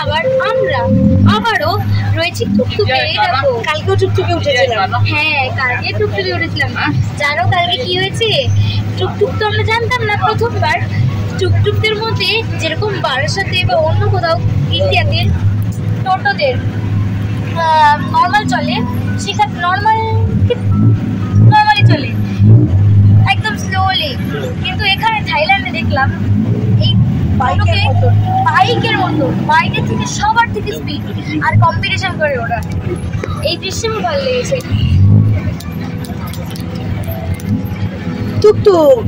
আবার আমরা আবারও রয়েছি টুকটুকে। এই দেখো কালকেও টুকটুকে উঠেছিলাম। হ্যাঁ কালকে টুকটুকে উঠেছিলাম। জানো কালকে কি হয়েছে? টুকটুক তো আমরা জানতাম না প্রথমবার। টুকটুকদের মধ্যে যেরকম বারাসাতে বা অন্য কোথাও ইন্ডিয়াতে টোটোদের নর্মাল চলে, সেখানে নর্মালি চলে একদম স্লোলি, কিন্তু এখানে থাইল্যান্ডে দেখলাম এই বাইকের মতো, বাইকের থেকে সবার থেকে স্পিড আর কম্পিটিশন করে ওরা। এই দৃশ্য আমার ভালো লেগেছে। টুকটুক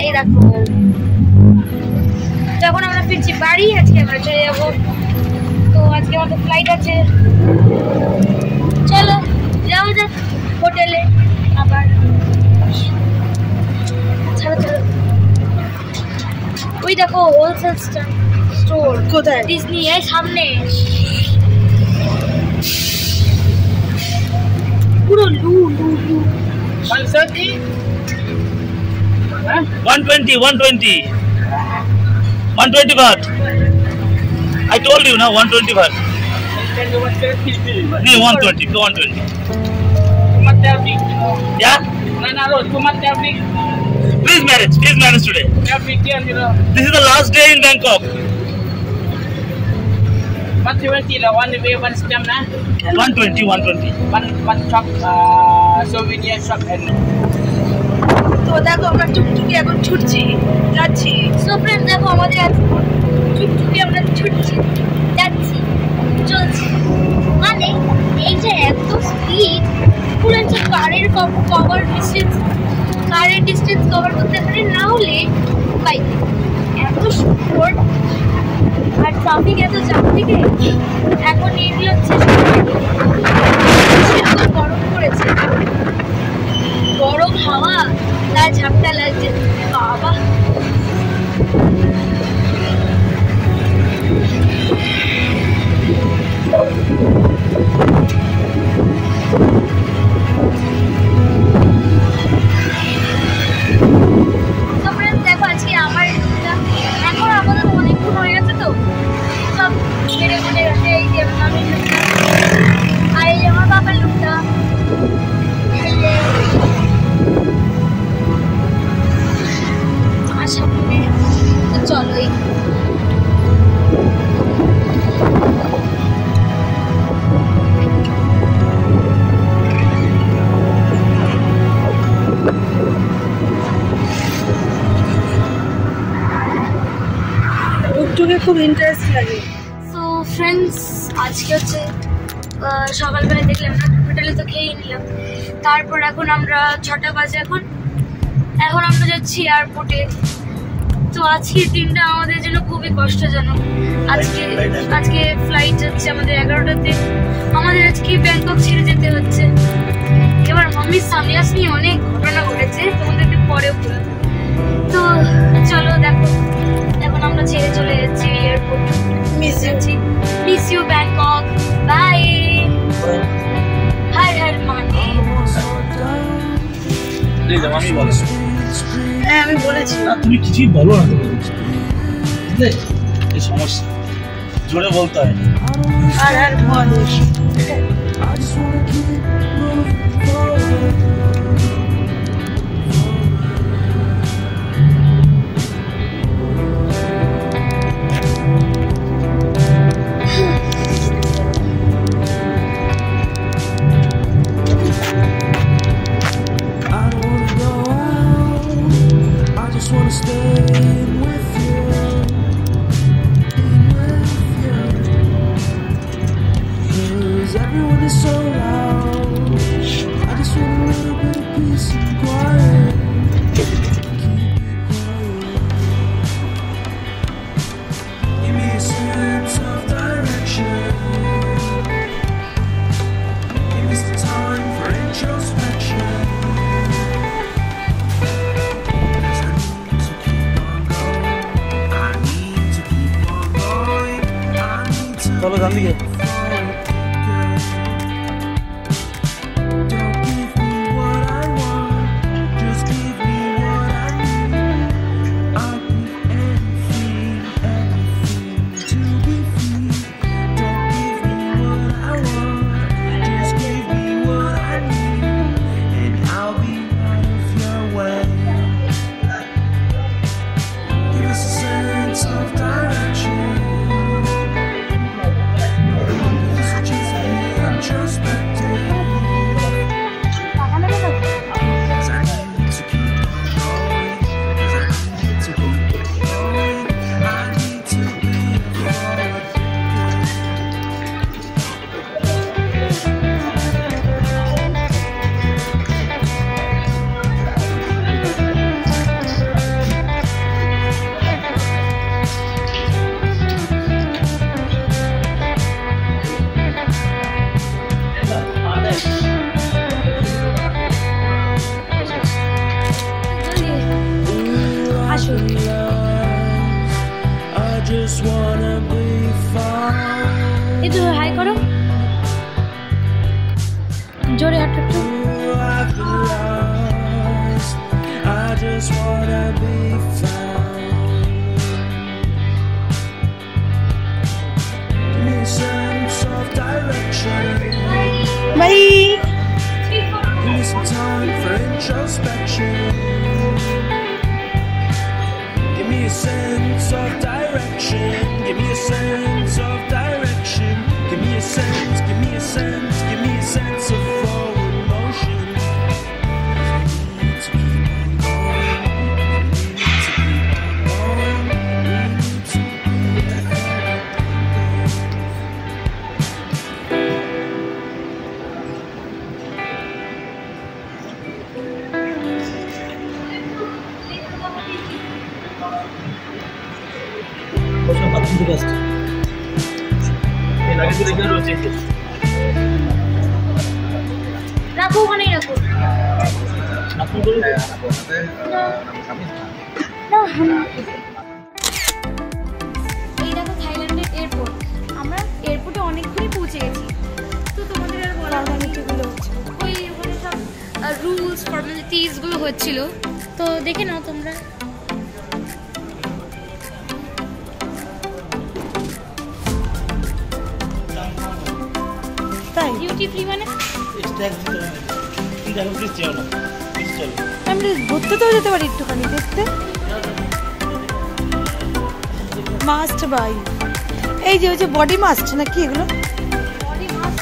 এই দেখো, যখন আমরা ফিরছি বাড়ি, আজকে আমরা চলে যাবো। তো আজকে আমাদের ফ্লাইট আছে, চলো যাওয়া যাক হোটেলে আবার। ছাড়ো ছাড়ো, ওই দেখো হোলসেল স্টোর কোথায়? ডিজনি এই সামনে, পুরো লু লু লু। 130? 120 baht. I told you now 120 baht. No, 120. Yeah? Please manage today. This is the last day in Bangkok. 120 lah, one way, one stem na. 120. One shop, souvenir shop and. তো দেখো আমরা টুকটুকি এখন ছুটছি, যাচ্ছি। সো ফ্রেন্ডস দেখো আমাদের টুকটুকি আমরা ছুটছি, যাচ্ছি, চলছি। মানে এই যে এত স্পিড, পুরো যে কারের ডিস্টেন্স কভার করতে পারে, না হলে বাইক এত সুন্দর আর ট্রাফিক এত জ্যাম থেকে। এখন এগুলো হচ্ছে গরম পড়েছে, গরম হাওয়া তার ঝাপটা লাগছে বাবা। দেখো আজকে আমার এখন আমাদের অনেকক্ষণ হয়ে গেছে, তো সব বেড়ে বেড়ে গেছে। এই যে আমি আর এই যে আমার বাবার লুকটা, আর সামনে তো চলোই। টুকটুকে খুব ইন্টারেস্ট লাগে। সো ফ্রেন্ডস আজকে হচ্ছে সকালবেলা দেখলাম আমরা হোটেলে তো খেয়েই নিলাম, তারপর এখন আমরা 6টা বাজে, এখন আমরা যাচ্ছি এয়ারপোর্টে। তো আজকের দিনটা আমাদের জন্য খুবই কষ্টজনক। আজকে ফ্লাইট হচ্ছে আমাদের 11টাতে, আমাদের আজকে ব্যাংকক ছেড়ে যেতে হচ্ছে। এবার মাম্মির সামনাস নিয়ে অনেক ঘটনা ঘটেছে, তোমাদেরকে পরেও বলবো। তো চলো দেখো, এখন আমরা ছেড়ে চলে যাচ্ছি airport. Miss you Bangkok, bye. Har Har Mahadev. হ্যাঁ আমি বলেছি। না তুমি কিছুই বলো না, এই সমস্যা, জোরে বলতে হয়। হর হর মহাদেব। চলো ডান দিকে। এই তো হাই করো, জোরে হাঁটো একটু। Bye. Give me some time for introspection. Give me a sense of direction. Give me a sense of direction. Give me a sense, give me a sense, give me a sense of forward motion. We need to keep on going. We need to keep on going. We need to be ahead. রাখো, ওখানেই রাখো। এই দেখো থাইল্যান্ডের airport. আমরা এয়ারপোর্টে অনেকক্ষণই পৌঁছে গেছি। তো তোমাদের আর বলার গুলো ওই ওখানে সব রুলস ফর্মালিটিস গুলো হচ্ছিল, তো দেখে নাও তোমরা। তাই ডিউটি ফ্রি মানে আমরা ঘুরতেও যেতে পারি একটুখানি দেখতে। মাস্ট বাই, এই যে ওই যে বডি মাস্ট নাকি এগুলো? Body mask.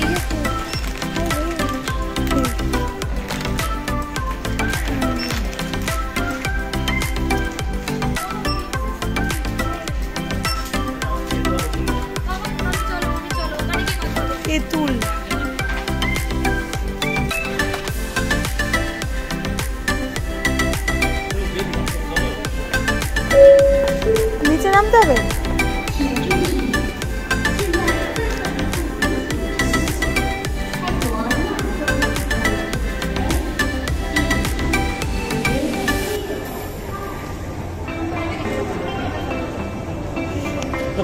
এই যে তেঁতুল। নিচে নামতে হবে?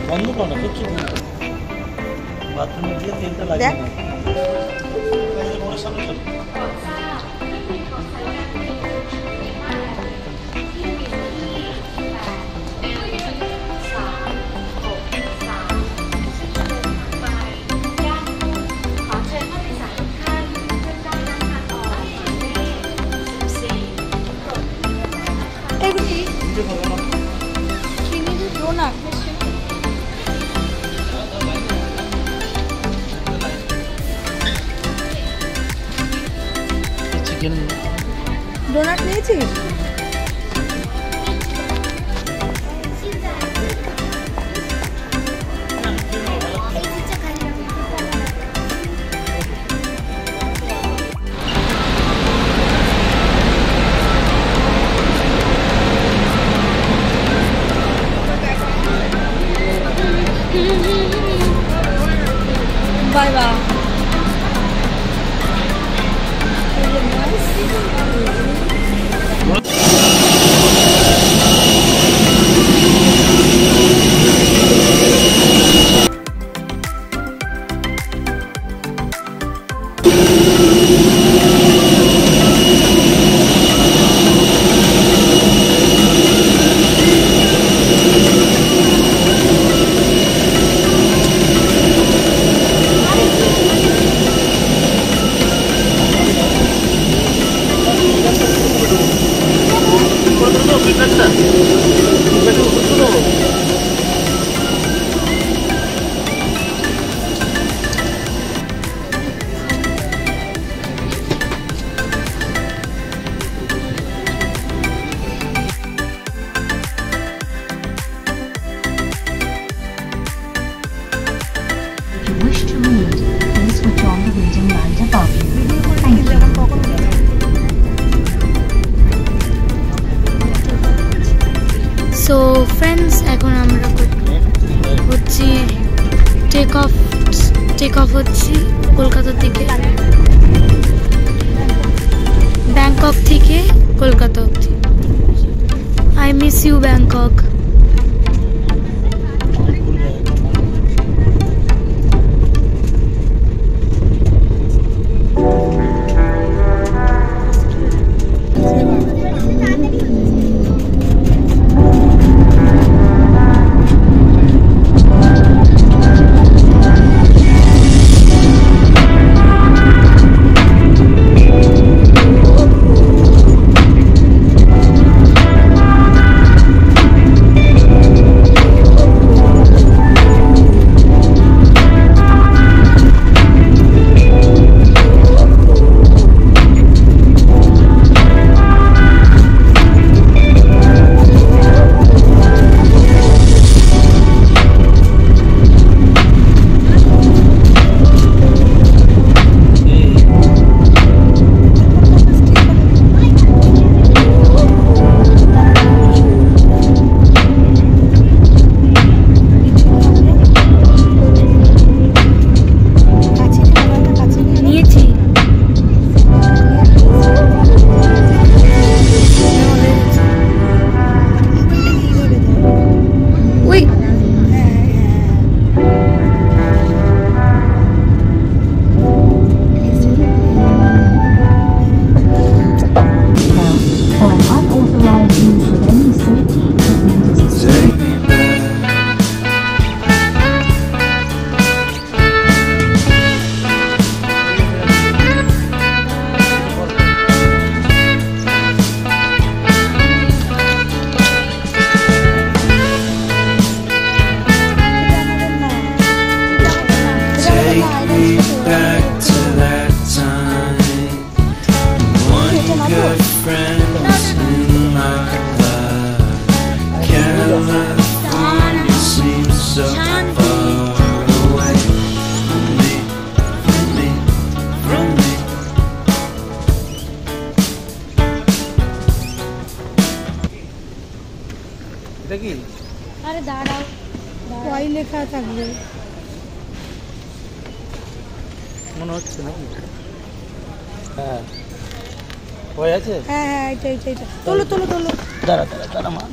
বন্ধ করো না, সত্যি বাথরুমে গিয়ে তেলটা দেখ লাগিয়ে চিকেন ডোনাট নিয়েছিস? Bye bye. সো ফ্রেন্ডস, এখন আমরা হচ্ছি টেক অফ হচ্ছি কলকাতা থেকে, ব্যাংকক থেকে কলকাতা অবধি। I miss you Bangkok. আরে দাঁড়াও, ওয়াই লেখা থাকবে মনে হচ্ছে নাকি? হ্যাঁ হয়ে আছে। হ্যাঁ হ্যাঁ, এটা তোলো তোলো তোলো। দাঁড়া দাঁড়া দাঁড়া মা।